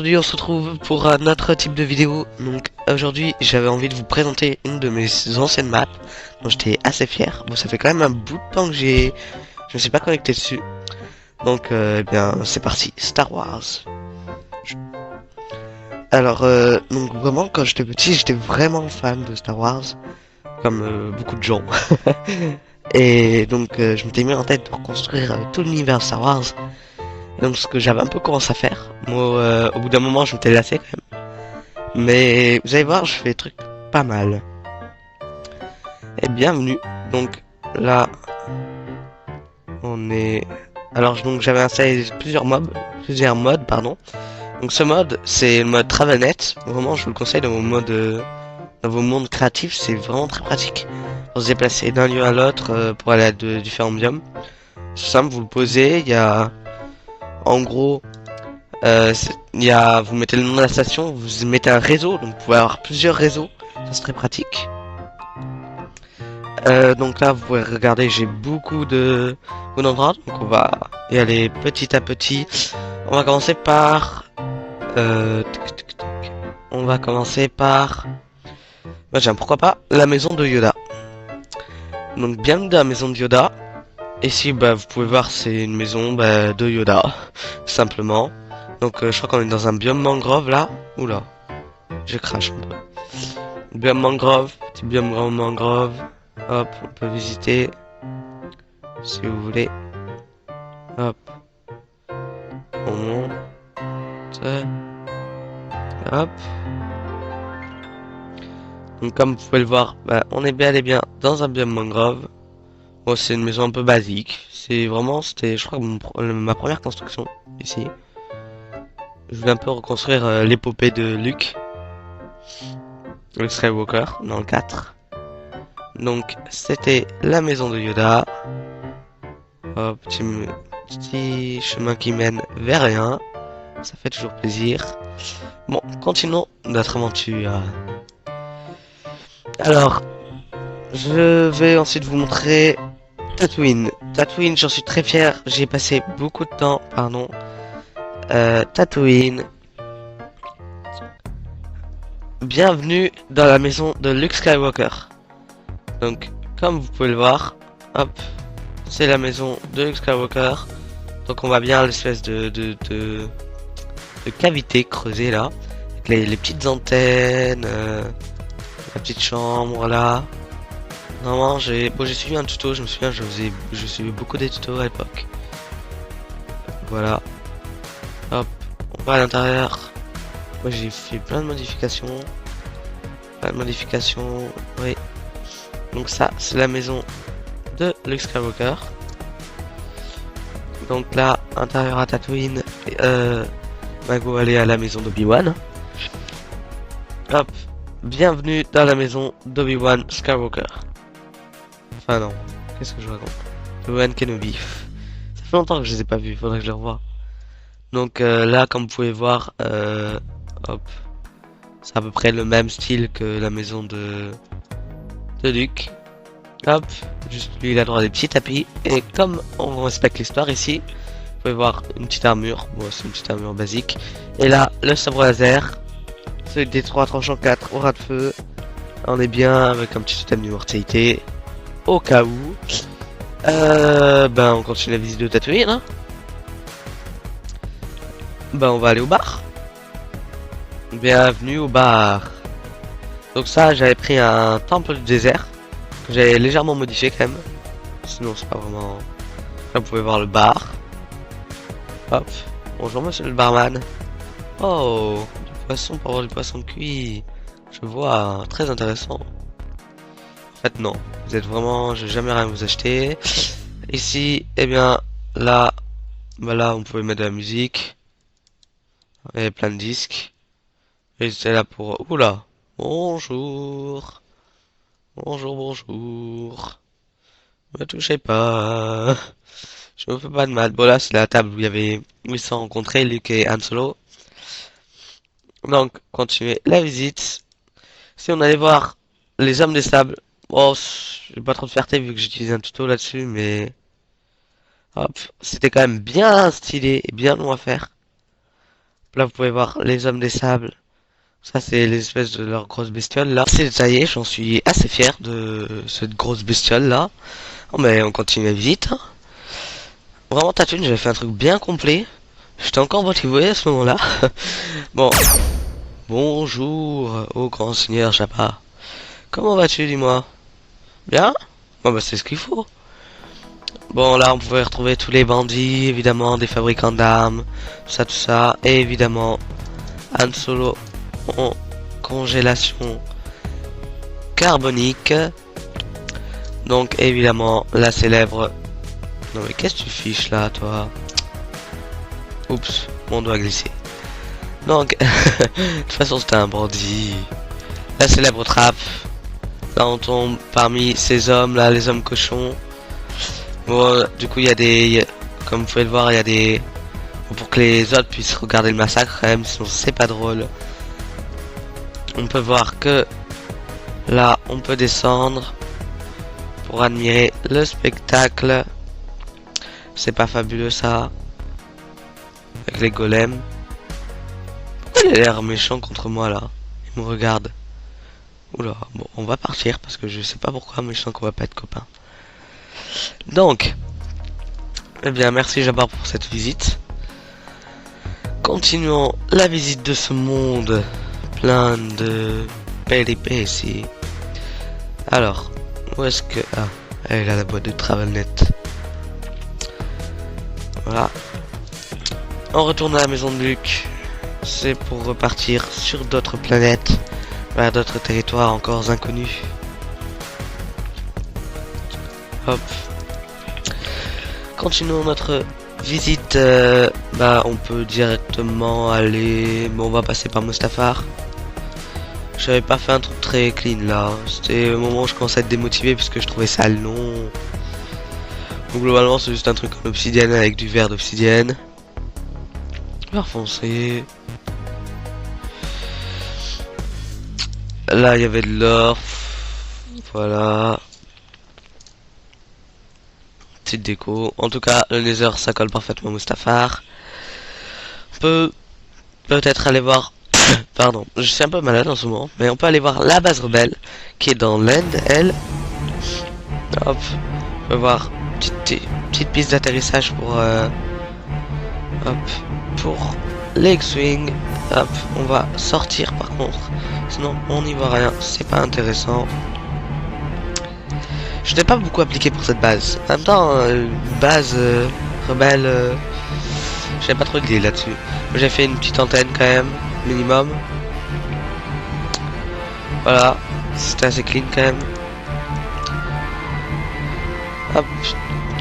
aujourd'hui on se retrouve pour un autre type de vidéo. Donc aujourd'hui j'avais envie de vous présenter une de mes anciennes maps dont j'étais assez fier. Bon, ça fait quand même un bout de temps que je me suis pas connecté dessus. Donc eh bien c'est parti, Star Wars. Alors donc vraiment quand j'étais petit j'étais vraiment fan de Star Wars, comme beaucoup de gens. Et donc je m'étais mis en tête de reconstruire tout l'univers Star Wars. Donc ce que j'avais un peu commencé à faire. Moi au bout d'un moment je m'étais lassé quand même. Mais vous allez voir, je fais des trucs pas mal. Et bienvenue. Donc là on est. Alors donc j'avais installé plusieurs modes pardon. Donc ce mode c'est le mode Travelnet. Vraiment je vous le conseille dans vos mondes créatifs, c'est vraiment très pratique pour se déplacer d'un lieu à l'autre pour aller à de différents biomes. C'est simple, vous le posez, il y a en gros vous mettez le nom de la station, vous mettez un réseau, donc vous pouvez avoir plusieurs réseaux, ça c'est très pratique. Donc là vous pouvez regarder, j'ai beaucoup d'endroits, donc on va y aller petit à petit. On va commencer par tiens, pourquoi pas la maison de Yoda. Donc bienvenue dans la maison de Yoda. Ici vous pouvez voir c'est une maison de Yoda tout simplement. Donc je crois qu'on est dans un biome mangrove là. Oula, je crache un peu. Biome mangrove, petit biome grand mangrove. Hop, on peut visiter si vous voulez. Hop, on monte. Hop. Donc comme vous pouvez le voir, on est bel et bien dans un biome mangrove. Bon, c'est une maison un peu basique. C'était je crois ma première construction ici. Je voulais un peu reconstruire l'épopée de Luke Skywalker dans le 4. Donc c'était la maison de Yoda. Hop, petit chemin qui mène vers rien. Ça fait toujours plaisir. Bon, continuons notre aventure. Alors, je vais ensuite vous montrer Tatooine. Tatooine, j'en suis très fier. J'ai passé beaucoup de temps, Tatooine. Bienvenue dans la maison de Luke Skywalker. Donc, comme vous pouvez le voir, hop, c'est la maison de Luke Skywalker. Donc, on va bien l'espèce de cavité creusée là, avec les petites antennes, la petite chambre là. Normalement, j'ai suivi un tuto. Je me souviens, je suivais beaucoup des tutos à l'époque. Voilà. Hop, on va à l'intérieur. Moi j'ai fait plein de modifications. Oui. Donc ça, c'est la maison de Luke Skywalker. Donc là, intérieur à Tatooine. Go aller à la maison d'Obi-Wan. Hop, bienvenue dans la maison d'Obi-Wan Skywalker. Enfin non, qu'est-ce que je raconte? Obi-Wan Kenobi. Ça fait longtemps que je les ai pas vus, faudrait que je les revoie. Donc là, comme vous pouvez voir, hop, c'est à peu près le même style que la maison de Luke. Hop, juste lui il a droit à des petits tapis. Et comme on respecte l'histoire ici, vous pouvez voir une petite armure. Bon, c'est une petite armure basique. Et là, le sabre laser, celui des 3 tranchants 4 au ras de feu. On est bien avec un petit système d'immortalité au cas où. On continue la visite de Tatooine. Hein. On va aller au bar. Bienvenue au bar. Donc ça, j'avais pris un temple du désert que j'avais légèrement modifié quand même. Sinon, c'est pas vraiment. Là, vous pouvez voir le bar. Hop. Bonjour, monsieur le barman. Oh, du poisson pour avoir du poisson cuit. Je vois, très intéressant. En fait, non. Vous êtes vraiment. J'ai jamais rien à vous acheter. Ici, eh bien, là, là, on pouvait mettre de la musique. Il y avait plein de disques. Et c'est là pour... Oula. Bonjour. Bonjour. Me touchez pas. Je me fais pas de mal. Bon là c'est la table où où ils se sont rencontrés, Luke et Han Solo. Donc, continuez la visite. Si on allait voir les hommes des sables. Bon, j'ai pas trop de fierté vu que j'utilise un tuto là-dessus, mais... Hop, c'était quand même bien stylé et bien long à faire. là vous pouvez voir les hommes des sables. Ça c'est l'espèce de leur grosse bestiole là. C'est détaillé, j'en suis assez fier de cette grosse bestiole là. Oh, mais on continue la visite. Hein. Vraiment Tatooine, j'avais fait un truc bien complet. J'étais encore motivé à ce moment-là. Bon. Bonjour, ô grand seigneur Jabba. Comment vas-tu, dis-moi? Bien? Bon bah c'est ce qu'il faut. Bon là on pouvait retrouver tous les bandits, évidemment, des fabricants d'armes, tout ça, et évidemment Han Solo en congélation carbonique. Donc évidemment la célèbre... Non mais qu'est-ce que tu fiches là toi? Oups, mon doigt glissé. Donc, de toute façon c'était un bandit. La célèbre trappe. Là on tombe parmi ces hommes là, les hommes cochons. Bon, du coup il y a des... Comme vous pouvez le voir, il y a des... Pour que les autres puissent regarder le massacre quand même, sinon c'est pas drôle. On peut voir que... Là on peut descendre pour admirer le spectacle. C'est pas fabuleux ça. Avec les golems. Pourquoi il a l'air méchant contre moi là? Il me regarde. Oula, bon, on va partir parce que je sais pas pourquoi, mais je sens qu'on va pas être copains. Donc, eh bien, merci Jabbar pour cette visite. Continuons la visite de ce monde plein de péripéties. Alors, où est-ce que... Ah, elle a la boîte de TravelNet. Voilà. On retourne à la maison de Luke. C'est pour repartir sur d'autres planètes, vers d'autres territoires encore inconnus. Hop. Continuons notre visite. Bah, on peut directement aller. Bon, on va passer par Mustafar. J'avais pas fait un truc très clean là. C'était au moment où je commençais à être démotivé parce que je trouvais ça long. Donc, globalement, c'est juste un truc en obsidienne avec du verre d'obsidienne. Vert foncé. Là, il y avait de l'or. Voilà. Petite déco. En tout cas, le Nether, ça colle parfaitement à Mustafar. On peut peut-être aller voir... Pardon, je suis un peu malade en ce moment. Mais on peut aller voir la base rebelle, qui est dans l'End, elle. Hop. On peut voir petite piste d'atterrissage pour... Hop. Pour l'X-Wing. Hop. On va sortir par contre. Sinon, on n'y voit rien. C'est pas intéressant. Je n'ai pas beaucoup appliqué pour cette base. En même temps, base rebelle, j'avais pas trop d'idées là-dessus. J'ai fait une petite antenne quand même, minimum. Voilà, c'était assez clean quand même. Hop,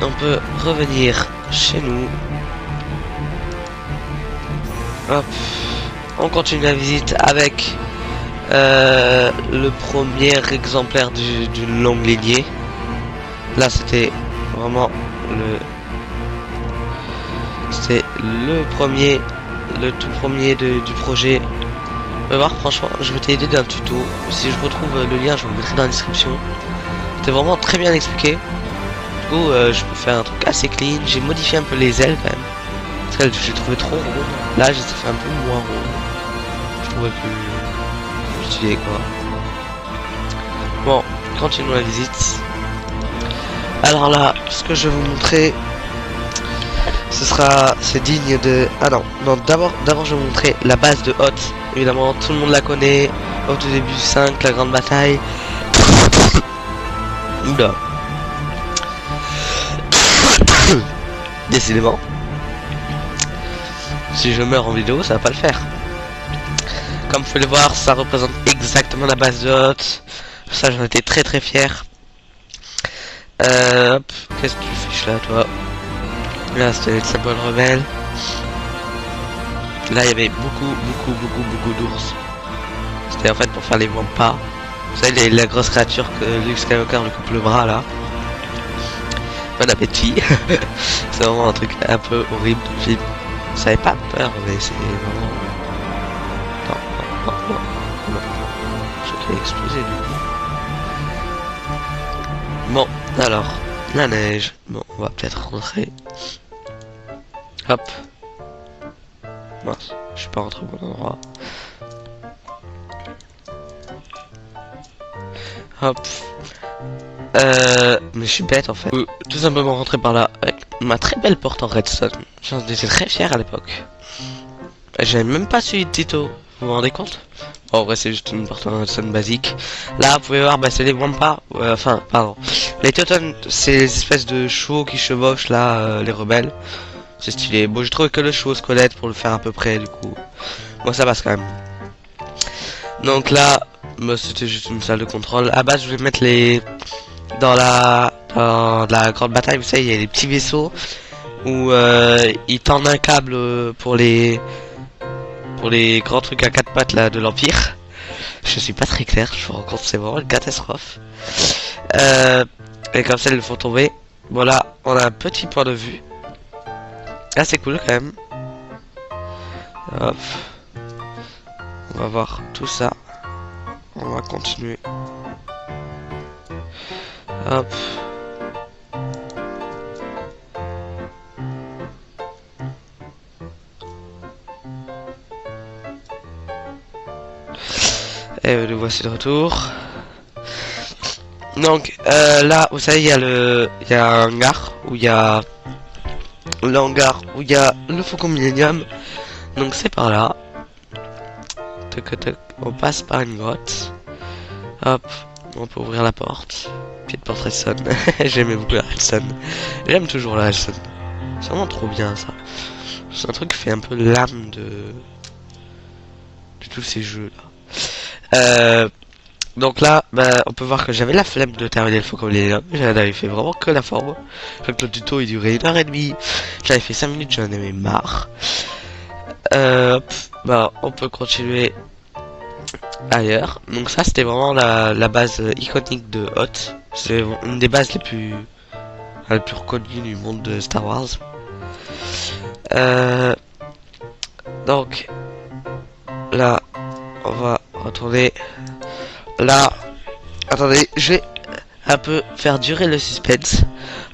on peut revenir chez nous. Hop, on continue la visite avec le premier exemplaire d'une longue lignée. Là c'était vraiment c'était le tout premier du projet. On va voir, franchement, je vais t'aider d'un tuto. Si je retrouve le lien, je vous le mettrai dans la description. C'était vraiment très bien expliqué. Du coup, je peux faire un truc assez clean. J'ai modifié un peu les ailes quand même. Parce que j'ai trouvé trop rond. Là, j'ai fait un peu moins rond. Je trouvais plus stylé quoi. Bon, continuons la visite. Alors là, ce que je vais vous montrer, c'est digne de... Ah non, d'abord je vais vous montrer la base de Hoth. Évidemment, tout le monde la connaît. Au tout début du 5, la grande bataille. Oula. Décidément. Si je meurs en vidéo, ça va pas le faire. Comme vous pouvez le voir, ça représente exactement la base de Hoth. Ça, j'en étais très très fier. Hop, qu'est-ce que tu fiches là, toi? Là, c'était le symbole rebelle. Là, il y avait beaucoup d'ours. C'était en fait pour faire les pas. Vous savez, la grosse créature que Luke Skywalker lui coupe le bras là. Bon appétit. C'est vraiment un truc un peu horrible. Ça avait pas peur, mais c'est vraiment... Non. Je crois qu'il a explosé lui. Bon, alors, la neige. Bon, on va peut-être rentrer. Hop. Mince, Je suis pas rentré au bon endroit. Hop. Mais je suis bête en fait. Tout simplement rentrer par là avec ma très belle porte en redstone. J'en étais très fier à l'époque. J'avais même pas suivi de tuto. Vous vous rendez compte? Bon, en vrai, c'est juste une porte en redstone basique. Là, vous pouvez voir, bah, c'est les Wampa. Enfin, pardon. Les Teutones, c'est les espèces de chevaux qui chevauchent là, les rebelles. C'est stylé. Bon, je trouve que le chevau squelette pour le faire à peu près, du coup. Bon, ça passe quand même. Donc là, bah, c'était juste une salle de contrôle. À base, je vais mettre les... dans la grande bataille, vous savez, il y a des petits vaisseaux où ils tendent un câble pour les grands trucs à quatre pattes là de l'Empire. Je suis pas très clair, je me rends compte, c'est vraiment une catastrophe. Et comme ça, ils le font tomber. Voilà, on a un petit point de vue. Ah, c'est cool quand même. Hop. On va voir tout ça. On va continuer. Hop. Et le voici de retour. Donc là, vous savez, il y a un hangar où il y a le Faucon Millenium. Donc c'est par là. On passe par une grotte. Hop, on peut ouvrir la porte. Petite porte redstone. J'aimais beaucoup la redstone. J'aime toujours la redstone. C'est vraiment trop bien ça. C'est un truc qui fait un peu l'âme de tous ces jeux là. Donc là, bah, on peut voir que j'avais la flemme de terminer le Faucon Millenium. J'en avais fait vraiment que la forme. Je crois que le tuto il durait 1h30. J'avais fait 5 minutes, j'en avais marre. Bah, on peut continuer ailleurs. Donc ça, c'était vraiment la base iconique de Hoth. C'est une des bases les plus reconnues du monde de Star Wars. Donc là, on va retourner. Là, attendez, je vais un peu faire durer le suspense.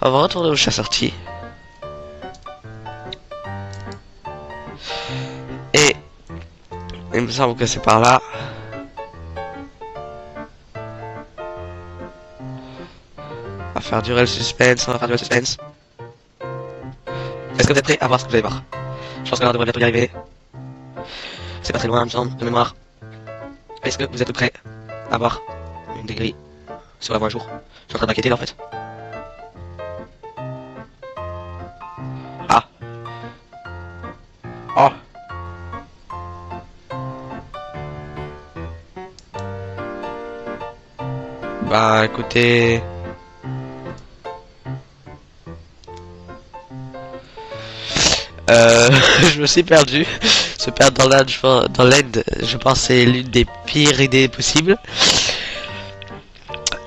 On va retourner au chat-sortie. Et il me semble que c'est par là. On va faire durer le suspense, on va faire durer le suspense. Est-ce que vous êtes prêts à voir ce que vous allez voir? Je pense qu'on devrait bientôt y arriver. C'est pas très loin, il me semble, de mémoire. Est-ce que vous êtes prêts à voir une des grilles sur la voie jour? Je suis en train de m'inquiéter là en fait. Ah. Oh. Bah écoutez... je me suis perdu. Se perdre dans l'aide, je pense c'est l'une des pires idées possibles.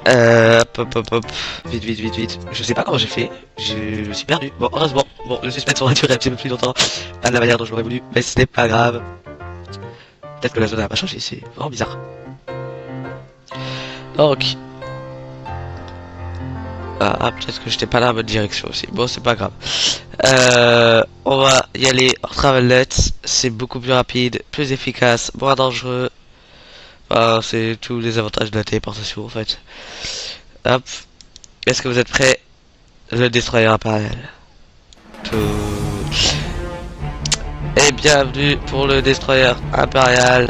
Hop. Vite. Je sais pas comment j'ai fait. Je me suis perdu. Bon, heureusement. Bon, le suspense aura duré un petit peu plus longtemps. Pas de la manière dont j'aurais voulu. Mais ce n'est pas grave. Peut-être que la zone n'a pas changé. C'est vraiment bizarre. Donc... Ah, peut-être que j'étais pas dans la bonne direction aussi. Bon, c'est pas grave. On va y aller hors travelnet. C'est beaucoup plus rapide, plus efficace, moins dangereux. Enfin, c'est tous les avantages de la téléportation en fait. Hop. Est-ce que vous êtes prêts? Le destroyer impérial. Et bienvenue pour le destroyer impérial.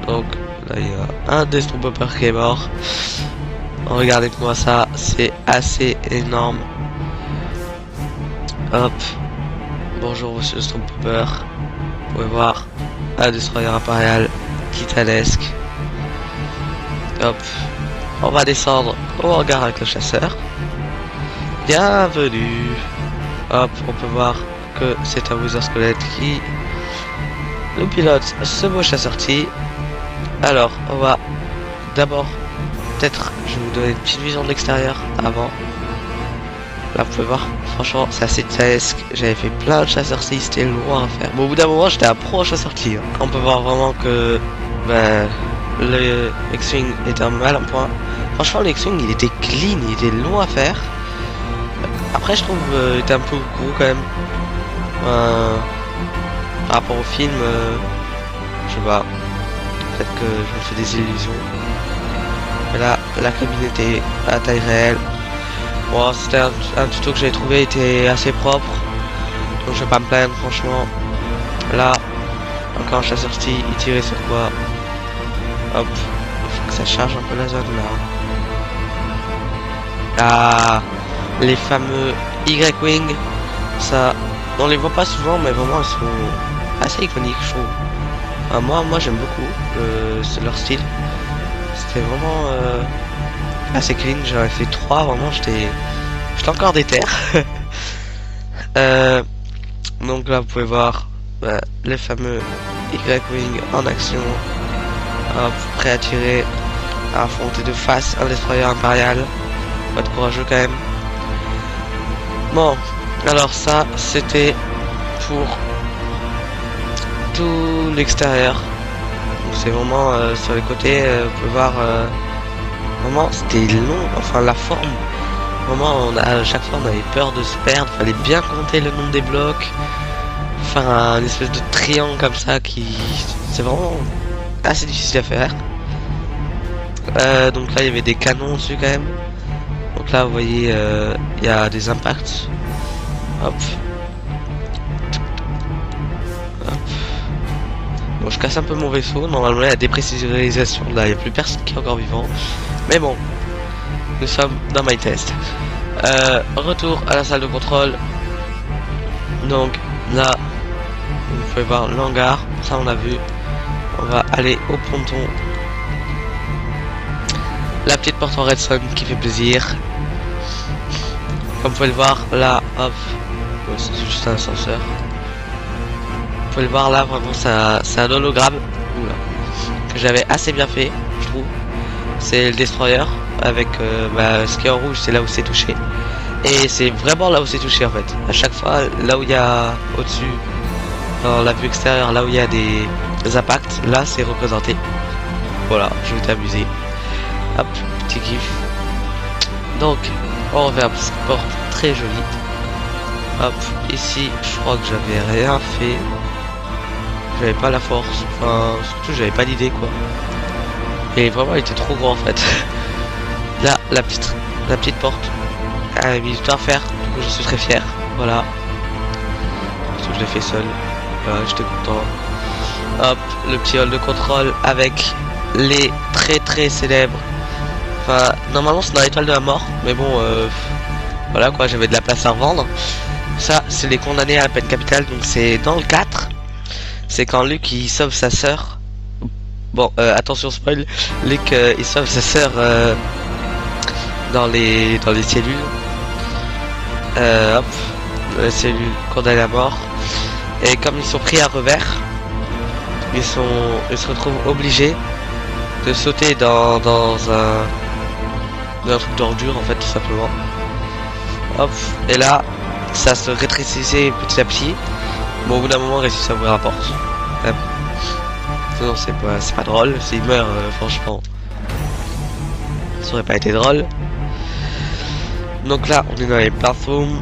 Donc là il y a un des Stormtroopers qui est mort. Regardez-moi ça, c'est assez énorme. Hop. Bonjour monsieur Stormtrooper. Vous pouvez voir un destroyer impérial titanesque. Hop. On va descendre au hangar avec le chasseur. Bienvenue. Hop, on peut voir que c'est un Wither squelette qui nous pilote ce beau chasseur-ti. Alors, on va d'abord, peut-être, je vais vous donner une petite vision de l'extérieur avant. Là, vous pouvez voir, franchement, c'est assez titanesque. J'avais fait plein de chasseurs-ci, c'était loin à faire. Bon, au bout d'un moment, j'étais un pro chasseur-ti. On peut voir vraiment que ben, le X-Wing était un mal en point. Franchement, le X-Wing, il était clean, il était long à faire. Après, je trouve il était un peu gros quand même. Par rapport au film, Je sais pas. Peut-être que je me fais des illusions. Mais là, la cabine était à taille réelle. Bon, c'était un tuto que j'avais trouvé, était assez propre. Donc je vais pas me plaindre, franchement. Là, encore un chasseur style, il tirait sur quoi? Hop, il faut que ça charge un peu la zone là. Ah, les fameux Y-Wing. Ça, on les voit pas souvent, mais vraiment ils sont assez iconiques, je trouve. Ah, moi j'aime beaucoup leur style. C'était vraiment assez clean. J'avais fait 3, vraiment j'étais encore déter. Donc là vous pouvez voir les fameux Y-Wing en action. Hop, prêt à tirer, à affronter de face un destroyer impérial. Faut être courageux quand même. Bon, alors ça c'était pour tout l'extérieur. C'est vraiment sur les côtés, vous pouvez voir vraiment c'était long, enfin la forme. Vraiment à chaque fois on avait peur de se perdre, fallait bien compter le nombre des blocs. Faire un espèce de triangle comme ça qui c'est vraiment assez difficile à faire. Donc là il y avait des canons dessus quand même. Donc là vous voyez il y a des impacts. Hop. Hop. Bon, je casse un peu mon vaisseau. Normalement il y a des précisurisation là, il n'y a plus personne qui est encore vivant. Mais bon, nous sommes dans My Test. Retour à la salle de contrôle. Donc là vous pouvez voir l'hangar, ça on l'a vu. On va aller au ponton. La petite porte en redstone qui fait plaisir. Comme vous pouvez le voir là, hop, c'est juste un ascenseur. Vous pouvez le voir là, vraiment c'est un hologramme. Oula, que j'avais assez bien fait, je trouve. C'est le destroyer avec ce qui est en rouge, c'est là où c'est touché. Et c'est vraiment là où c'est touché en fait. À chaque fois, là où il y a au-dessus, dans la vue extérieure, là où il y a des impacts, là c'est représenté. Voilà, je vais t'amuser. Hop, petit kiff. Donc, on reverbe cette porte très jolie. Hop, ici, je crois que j'avais rien fait. J'avais pas la force, enfin, surtout j'avais pas d'idée quoi. Et vraiment, il était trop gros en fait. Là, la petite porte. Elle a mis du temps à faire, du coup je suis très fier. Voilà. Parce que je l'ai fait seul. Voilà, j'étais content. Hop, le petit hall de contrôle avec les très célèbres. Enfin, normalement c'est dans l'étoile de la mort, mais bon, voilà quoi, j'avais de la place à revendre. Ça, c'est les condamnés à la peine capitale, donc c'est dans le 4. C'est quand Luke il sauve sa sœur. Bon, attention spoil, Luke il sauve sa sœur dans les cellules. Hop, les cellules condamnées à mort. Et comme ils sont pris à revers, ils se retrouvent obligés de sauter dans un truc d'ordure en fait tout simplement. Hop, et là ça se rétrécissait petit à petit. Bon, au bout d'un moment on réussit à ouvrir la porte. Non, c'est pas drôle, s'il meurt franchement ça aurait pas été drôle. Donc là on est dans les platforms.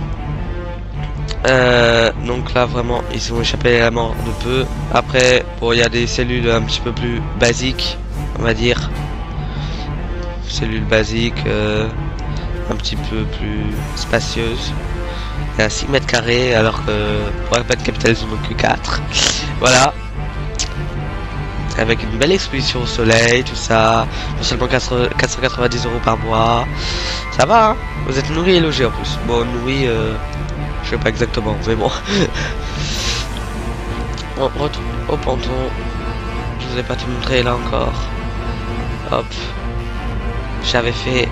Donc là vraiment ils ont échappé à la mort de peu. Après bon il y a des cellules un petit peu plus basiques on va dire. Cellules basiques un petit peu plus spacieuses. Il y a 6 mètres carrés alors que pour la peine capitale ils en ont que 4. Voilà. Avec une belle exposition au soleil, tout ça. Pour seulement 490 € par mois. Ça va hein. Vous êtes nourri et logé en plus. Bon nourri je sais pas exactement mais bon. On retourne au ponton. Je vous ai pas tout montré là encore. Hop. J'avais fait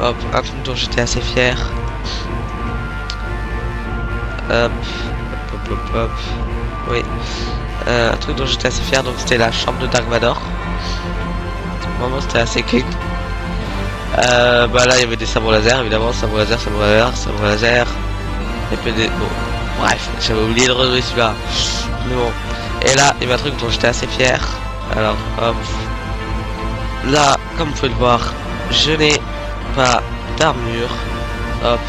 hop, un truc dont j'étais assez fier. Hop. Hop. Oui. Un truc dont j'étais assez fier, donc c'était la chambre de Dark Vador. Vraiment c'était assez clean. Bah là il y avait des sabres laser évidemment, sabre laser. Et puis des... Bon, bref, j'avais oublié de relever celui-là. Mais bon. Et là il y avait un truc dont j'étais assez fier. Alors hop. Là, comme vous pouvez le voir, je n'ai pas d'armure. Hop.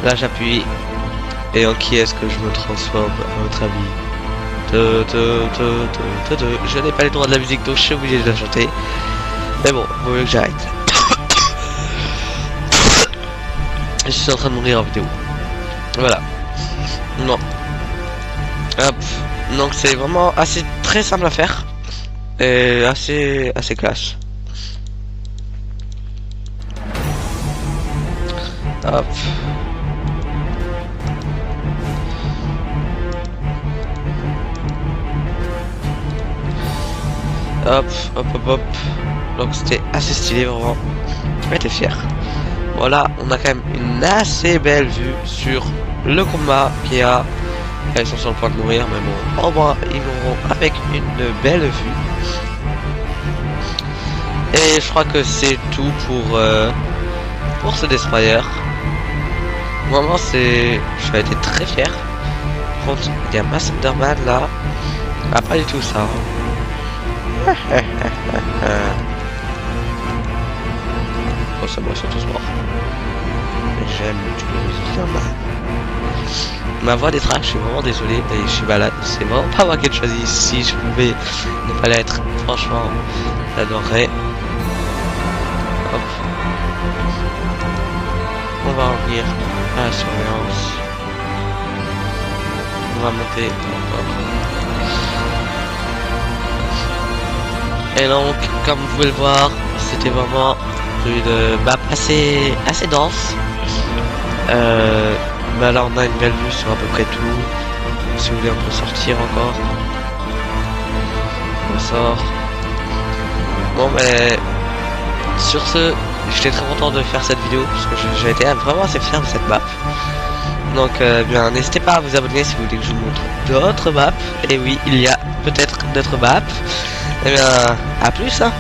Là j'appuie. Et en qui est-ce que je me transforme à votre avis? Je n'ai pas les droits de la musique donc je suis obligé de la chanter. Mais bon, vaut mieux que j'arrête. Je suis en train de mourir en vidéo. Voilà. Non. Hop. Donc c'est vraiment assez très simple à faire. Et assez classe. Hop. Hop, hop, hop, hop. Donc c'était assez stylé vraiment. J'étais fier. Voilà, on a quand même une assez belle vue sur le combat qu'il y a. Ils sont sur le point de mourir, mais bon, au moins ils mourront avec une belle vue. Et je crois que c'est tout pour ce destroyer. Vraiment, j'ai été très fier. Par contre, il y a Masterman là. Ah, pas du tout ça. Oh, ça moi, ils sont tous morts. Mais j'aime tuer les humains. Ma voix détraque, je suis vraiment désolé, et je suis malade. C'est vraiment pas moi qui ai choisi. Si je pouvais ne pas l'être, franchement, j'adorerais. Hop. On va revenir à la surveillance. On va monter encore. Et donc, comme vous pouvez le voir, c'était vraiment une map assez dense. Bah là on a une belle vue sur à peu près tout. Si vous voulez on peut sortir encore. On sort. Bon mais sur ce, j'étais très content de faire cette vidéo parce que j'ai été vraiment assez fier de cette map. Donc bien n'hésitez pas à vous abonner si vous voulez que je vous montre d'autres maps. Et oui, il y a peut-être d'autres maps. Et bien à plus hein.